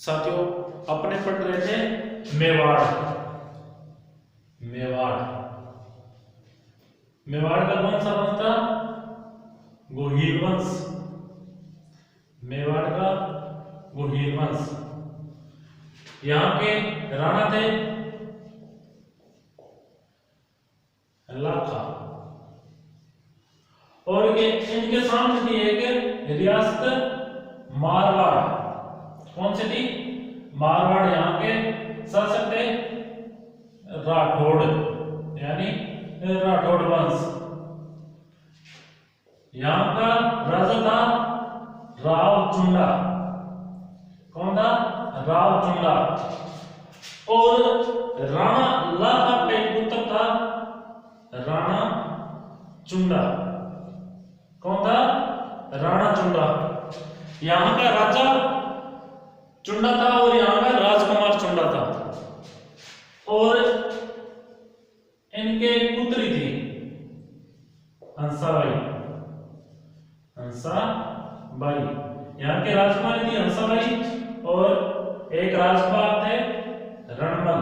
साथियों अपने पढ़ रहे थे मेवाड़। मेवाड़ मेवाड़ का कौन सा वंश था? गोहिल वंश। मेवाड़ का गोहिल वंश। यहाँ के राणा थे लाखा। और ये इनके सामने थी एक रियासत मारवाड़। कौन सी थी? मारवाड़। यहाँ के शासक थे राठौड़, यानी राठौड़ वंश। यहाँ का राजा था रावचुंडा। कौन था? रावचुंडा। और राणा लाखा का एक पुत्र था राणा चुंडा। कौन था? राणा चुंडा। यहाँ का राजा चुंडा था और यहाँ का राजकुमार चुंडा था। और इनके एक पुत्री थी हंसाबाई। हंसाबाई। यहाँ के राजकुमारी थी हंसाबाई और एक राजकुमार थे रणमल।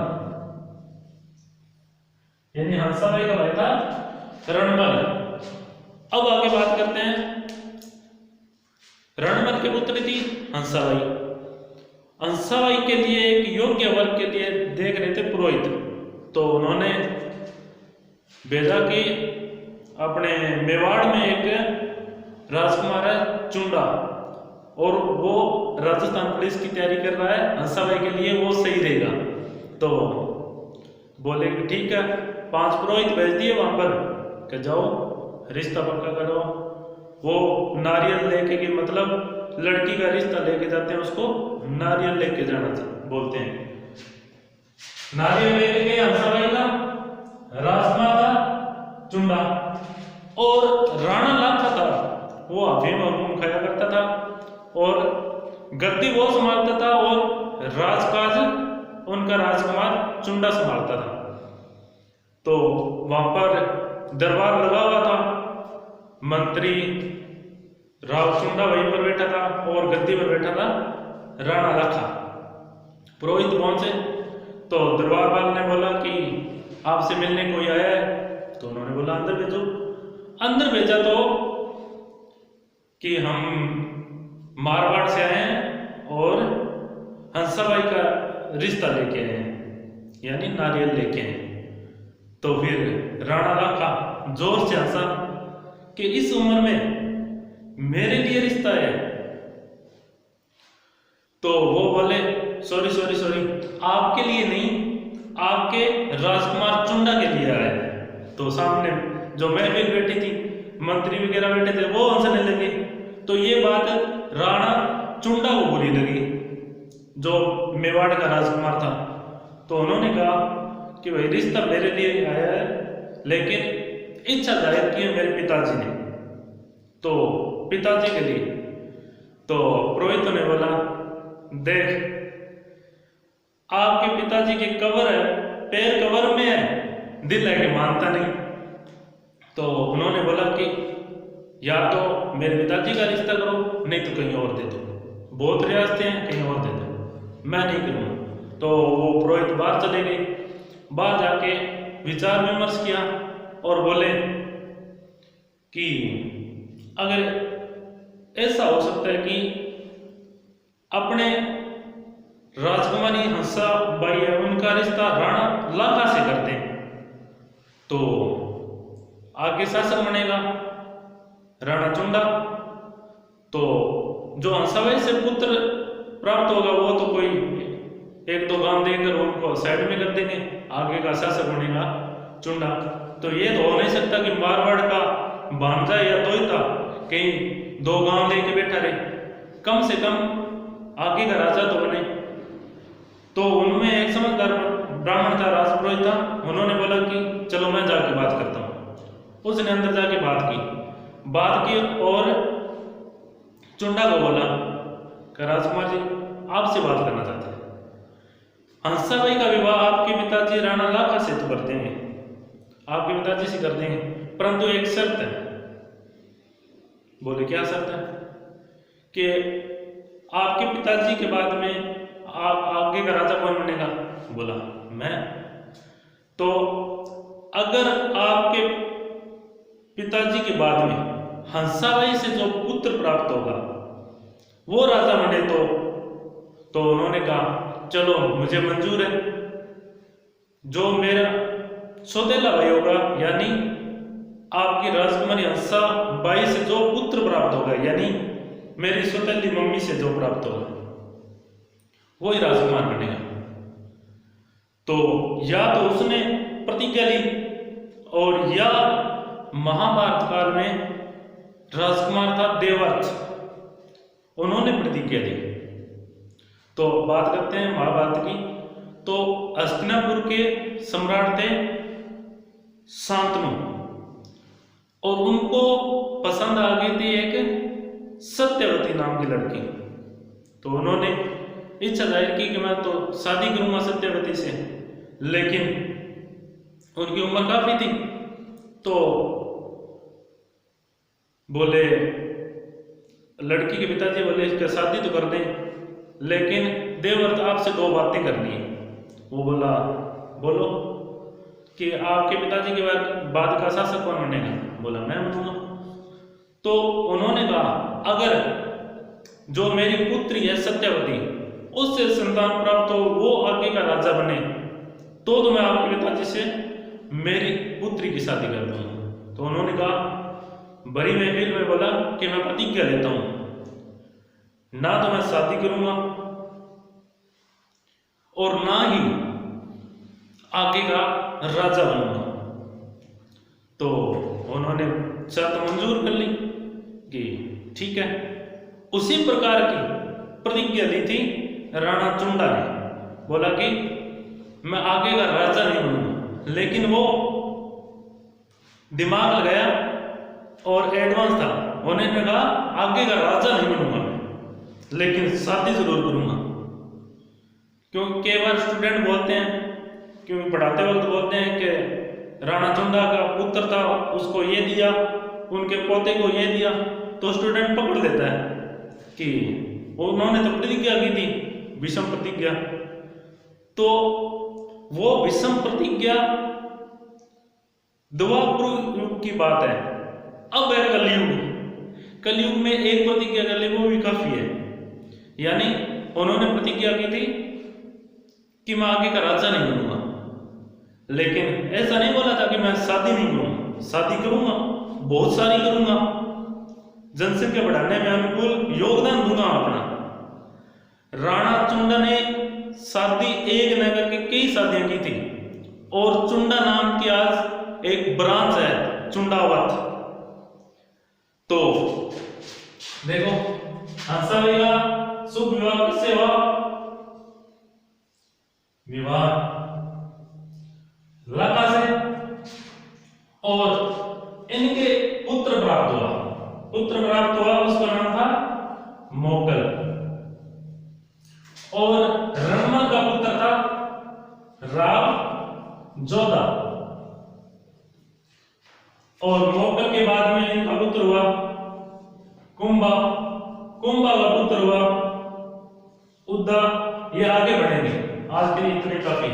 यानी हंसाबाई का भाई था रणमल। अब आगे बात करते हैं। रणमल की पुत्री थी हंसाबाई। हंसाबाई के लिए एक योग्य वर के लिए देख रहे थे पुरोहित। तो उन्होंने भेजा कि अपने मेवाड़ में एक राजकुमार है चुंडा और वो राजस्थान पुलिस की तैयारी कर रहा है, हंसाबाई के लिए वो सही रहेगा। तो बोले कि ठीक है, 5 पुरोहित भेज दिए वहां पर कि जाओ रिश्ता पक्का करो। वो नारियल लेके के मतलब लड़की का रिश्ता लेके जाते हैं, उसको नारियल लेके जाना बोलते हैं। नारियल लेके गए हंसाबाई का, राजकुमार था चुंडा और राणा लाखा था वो अफीम अफूम खाया करता था और गद्दी वो संभालता था और राजकाज उनका राजकुमार चुंडा संभालता था। तो वहां पर दरबार लगा हुआ था। मंत्री रावचुंडा वहीं पर बैठा था और गद्दी पर बैठा था राणा लाखा। पुरोहित पहुंचे तो दरबार वाले ने बोला कि आपसे मिलने कोई आया है। तो उन्होंने बोला अंदर भेजो। अंदर भेजा तो कि हम मारवाड़ से आए हैं और हंसाबाई का रिश्ता लेके आए हैं, यानी नारियल लेके आए। तो फिर राणा लाखा जोर से हंसा कि इस उम्र में मेरे लिए रिश्ता है। तो वो बोले सॉरी सॉरी सॉरी, आपके लिए नहीं, आपके राजकुमार चुंडा के लिए आया है। तो सामने जो महफिल बैठी थी, मंत्री वगैरह बैठे थे, वो हंसने लगे। तो ये बात राणा चुंडा को बुरी लगी, जो मेवाड़ का राजकुमार था। तो उन्होंने कहा कि भाई रिश्ता मेरे लिए आया है, लेकिन इच्छा जाहिर की है मेरे पिताजी ने, तो पिताजी के लिए। तो पुरोहित ने बोला देख, आपके पिताजी के कवर है, पैर कवर में है, दिल है कि मानता नहीं। तो उन्होंने बोला कि या तो मेरे पिताजी का रिश्ता करो, नहीं तो कहीं और दे दो, बहुत रियासतें हैं, कहीं और दे दो, मैं नहीं करूँगा। तो वो पुरोहित बाहर चले गए। बाहर जाके विचार विमर्श किया और बोले कि अगर ऐसा हो सकता है कि अपने राजकुमारी हंसाबाई है, उनका रिश्ता राणा लाखा से करते हैं तो आगे शासक बनेगा राणा चुंडा। तो जो हंसाबाई से पुत्र प्राप्त होगा वो तो कोई 1-2 गांव देकर उनको साइड में कर देंगे, आगे का शासक बनेगा चुंडा। तो ये तो हो नहीं सकता कि मारवाड़ का भांजा या दोहिता कहीं 2 गांव लेके बैठा रहे, कम से कम आगे का राजा तो बने। तो उनमें एक समझदार ब्राह्मण था, राजपुरोहित था, उन्होंने बोला कि चलो मैं जाके बात करता हूँ। उसने अंदर जाके बात की और चुंडा को बोला कि राजकुमार जी आपसे बात करना चाहते हैं। हंसाबाई का विवाह आपके पिताजी राणा लाखा से तो कर देंगे, आपके पिताजी से कर देंगे, परंतु एक शर्त है। बोले क्या शर्त है? कि आपके पिताजी के बाद में आगे का राजा कौन बनेगा? बोला मैं। तो अगर आपके पिताजी के बाद में हंसाबाई से जो पुत्र प्राप्त होगा वो राजा बने तो उन्होंने कहा चलो मुझे मंजूर है। जो मेरा सौतेला भाई होगा यानी आपकी राजकुमारी हंसाबाई से जो पुत्र प्राप्त होगा यानी मेरी सौतेली मम्मी से जो प्राप्त होगा वही राजकुमार बनेगा। तो या तो उसने प्रतिज्ञा ली और या महाभारत काल में राजकुमार था देवर्ष, उन्होंने प्रतिज्ञा ली। तो बात करते हैं महाभारत की। तो हस्तिनापुर के सम्राट थे शांतनु और उनको पसंद आ गई थी एक सत्यवती नाम की लड़की। तो उन्होंने इच्छा जाहिर की कि मैं तो शादी करूंगा सत्यवती से, लेकिन उनकी उम्र काफी थी। तो बोले लड़की के पिताजी बोले इसका शादी तो कर दें, लेकिन देवर्ष आपसे दो बातें करनी है। वो बोला बोलो कि आपके पिताजी के बाद का शासक कौन बनेगा? बोला मैं बनूंगा। तो उन्होंने कहा अगर जो मेरी पुत्री है सत्यवती उससे संतान प्राप्त हो वो आगे का राजा बने तो मैं आपके पिताजी से मेरी पुत्री की शादी कर दूंगा। तो उन्होंने कहा बड़ी महफिल में बोला कि मैं प्रतिज्ञा लेता हूं, ना तो मैं शादी करूंगा और ना ही आगे का राजा बनूंगा। तो उन्होंने शर्त मंजूर कर ली कि ठीक है। उसी प्रकार की प्रतिज्ञा ली थी राणा चुंडा ने, बोला कि मैं आगे का राजा नहीं बनूंगा, लेकिन वो दिमाग लगाया और एडवांस था। उन्होंने कहा आगे का राजा नहीं बनूंगा मैं, लेकिन शादी जरूर करूंगा। क्योंकि कई बार स्टूडेंट बोलते हैं, क्योंकि पढ़ाते वक्त बोलते हैं कि राणा चुंडा का पुत्र था उसको ये दिया, उनके पोते को ये दिया, तो स्टूडेंट पकड़ लेता है कि उन्होंने तो प्रतिज्ञा की थी, विषम प्रतिज्ञा। तो वो विषम प्रतिज्ञा द्वापर युग की बात है। अब है कलयुग। कलयुग में एक प्रतिज्ञा कर ली वो भी काफी है। यानी उन्होंने प्रतिज्ञा की थी कि मैं आगे का राजा नहीं बनूंगा, लेकिन ऐसा नहीं बोला था कि मैं शादी नहीं करूंगा। शादी करूंगा, बहुत सारी करूंगा, जनसंख्या बढ़ाने में अनुकूल योगदान दूंगा अपना। राणा चुंडा ने शादी एक न करके कई शादियां की थी और चुंडा नाम की आज एक ब्रांच है चुंडावत। तो देखो हंसाबाई का शुभ विवाह किससे हुआ? विवाह लता से, और इनके पुत्र प्राप्त हुआ। पुत्र प्राप्त हुआ उसका नाम था मोकल, और रणमल का पुत्र था राव जोधा, और मोकल के बाद में इनका पुत्र हुआ कुंभा। कुंभा का पुत्र हुआ उद्दा। ये आगे बढ़ेंगे, आज के लिए इतने काफी।